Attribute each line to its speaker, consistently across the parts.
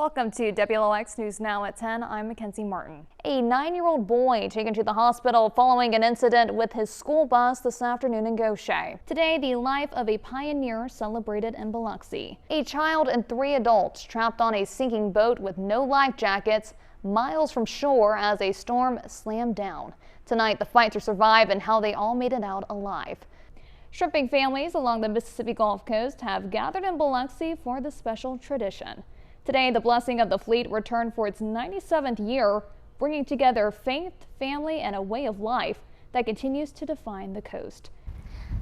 Speaker 1: Welcome to WLOX News Now at 10. I'm Makenzie Martin. A 9-year-old boy taken to the hospital following an incident with his school bus this afternoon in Goshen. Today, the life of a pioneer celebrated in Biloxi. A child and 3 adults trapped on a sinking boat with no life jackets miles from shore as a storm slammed down. Tonight, the fight to survive and how they all made it out alive. Shrimping families along the Mississippi Gulf Coast have gathered in Biloxi for the special tradition. Today, the Blessing of the Fleet returned for its 97th year, bringing together faith, family, and a way of life that continues to define the coast.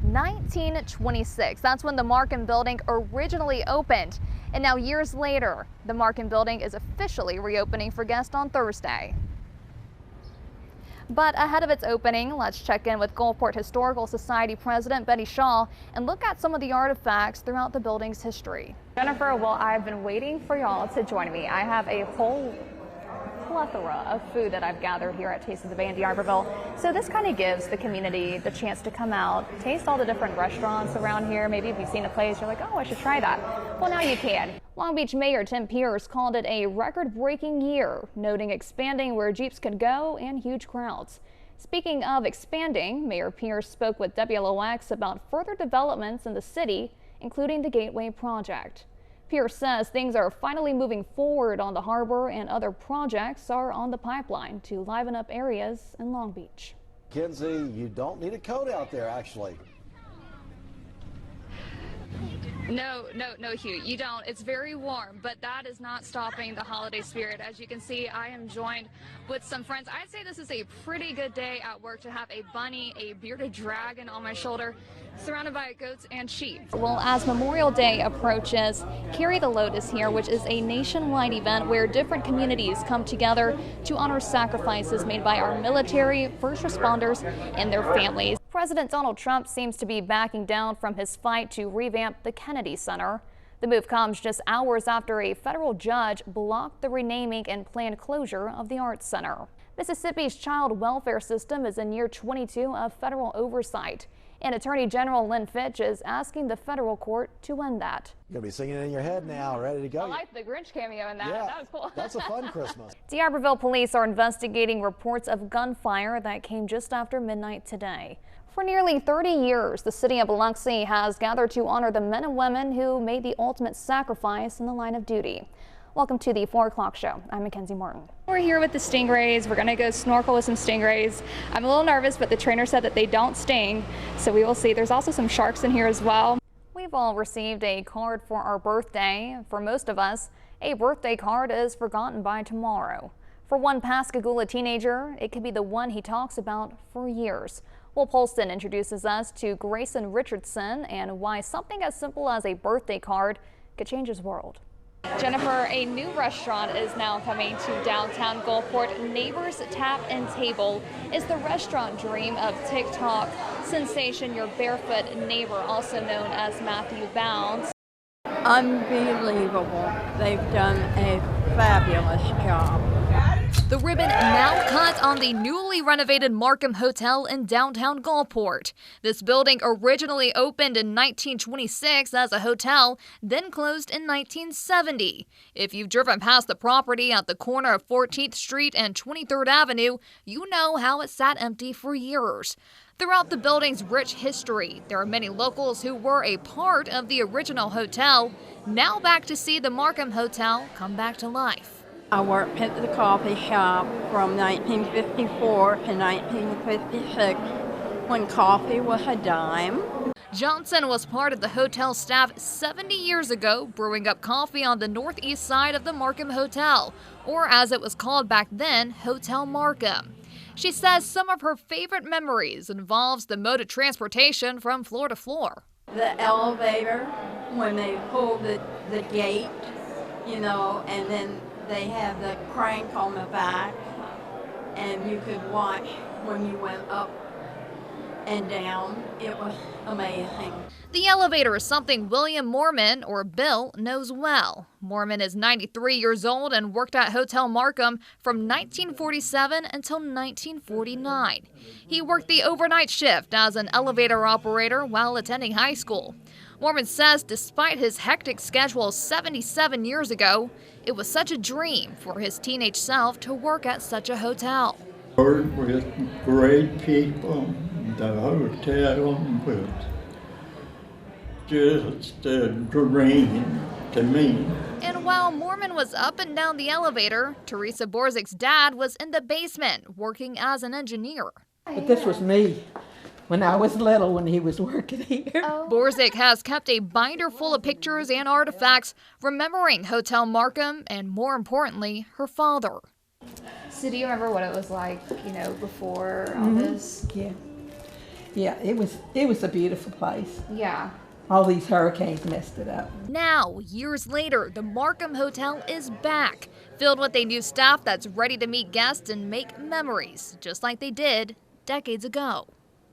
Speaker 1: 1926, that's when the Martin Building originally opened. And now years later, the Martin Building is officially reopening for guests on Thursday. But ahead of its opening, let's check in with Gulfport Historical Society President Betty Shaw and look at some of the artifacts throughout the building's history.
Speaker 2: Jennifer, well, I've been waiting for y'all to join me. I have a whole plethora of food that I've gathered here at Taste of the Bay in D'Iberville. So this kind of gives the community the chance to come out, taste all the different restaurants around here. Maybe if you've seen a place, you're like, oh, I should try that. Well, now you can. Long Beach Mayor Tim Pierce called it a record-breaking year, noting expanding where Jeeps could go and huge crowds. Speaking of expanding, Mayor Pierce spoke with WLOX about further developments in the city, including the Gateway project. Pierce says things are finally moving forward on the harbor and other projects are on the pipeline to liven up areas in Long Beach.
Speaker 3: Makenzie, you don't need a coat out there, actually.
Speaker 4: No, Hugh, you don't. It's very warm, but that is not stopping the holiday spirit. As you can see, I am joined with some friends. I'd say this is a pretty good day at work to have a bunny, a bearded dragon on my shoulder, surrounded by goats and sheep.
Speaker 1: Well, as Memorial Day approaches, Carry the Load is here, which is a nationwide event where different communities come together to honor sacrifices made by our military, first responders, and their families. President Donald Trump seems to be backing down from his fight to revamp the Kennedy Center. The move comes just hours after a federal judge blocked the renaming and planned closure of the Arts Center. Mississippi's child welfare system is in year 22 of federal oversight, and Attorney General Lynn Fitch is asking the federal court to end that.
Speaker 3: You're going to be singing it in your head now, ready to go.
Speaker 2: I like the Grinch cameo in that.
Speaker 3: Yeah,
Speaker 2: that was cool.
Speaker 3: That's a fun Christmas.
Speaker 1: D'Iberville police are investigating reports of gunfire that came just after midnight today. For nearly 30 years, the city of Biloxi has gathered to honor the men and women who made the ultimate sacrifice in the line of duty. Welcome to the 4 o'clock show. I'm Makenzie Martin.
Speaker 2: We're here with the stingrays. We're going to go snorkel with some stingrays. I'm a little nervous, but the trainer said that they don't sting, so we will see. There's also some sharks in here as well.
Speaker 1: We've all received a card for our birthday. For most of us, a birthday card is forgotten by tomorrow. For one Pascagoula teenager, it could be the one he talks about for years. Will Polston introduces us to Grayson Richardson and why something as simple as a birthday card could change his world.
Speaker 2: Jennifer, a new restaurant is now coming to downtown Gulfport. Neighbors Tap and Table is the restaurant dream of TikTok sensation Your Barefoot Neighbor, also known as Matthew Bounds.
Speaker 5: Unbelievable. They've done a fabulous job.
Speaker 1: The ribbon now cut on the newly renovated Markham Hotel in downtown Gulfport. This building originally opened in 1926 as a hotel, then closed in 1970. If you've driven past the property at the corner of 14th Street and 23rd Avenue, you know how it sat empty for years. Throughout the building's rich history, there are many locals who were a part of the original hotel, now back to see the Markham Hotel come back to life.
Speaker 5: I worked at the coffee shop from 1954 to 1956 when coffee was a dime.
Speaker 1: Johnson was part of the hotel staff 70 years ago, brewing up coffee on the northeast side of the Markham Hotel, or as it was called back then, Hotel Markham. She says some of her favorite memories involves the mode of transportation from floor to floor.
Speaker 5: The elevator, when they pulled the gate, you know, and then they have the crank on the back, and you could watch when you went up and down. It was amazing.
Speaker 1: The elevator is something William Mormon, or Bill, knows well. Mormon is 93 years old and worked at Hotel Markham from 1947 until 1949. He worked the overnight shift as an elevator operator while attending high school. Mormon says despite his hectic schedule 77 years ago, it was such a dream for his teenage self to work at such a hotel.
Speaker 6: Work with great people, the hotel was just a dream to me.
Speaker 1: And while Mormon was up and down the elevator, Teresa Borzik's dad was in the basement working as an engineer.
Speaker 7: But this was me when I was little when he was working here.
Speaker 1: Borzik has kept a binder full of pictures and artifacts remembering Hotel Markham and, more importantly, her father.
Speaker 2: So do you remember what it was like, before all this?
Speaker 7: Yeah, it was a beautiful place.
Speaker 2: Yeah.
Speaker 7: All these hurricanes messed it up.
Speaker 1: Now, years later, the Markham Hotel is back, filled with a new staff that's ready to meet guests and make memories, just like they did decades ago.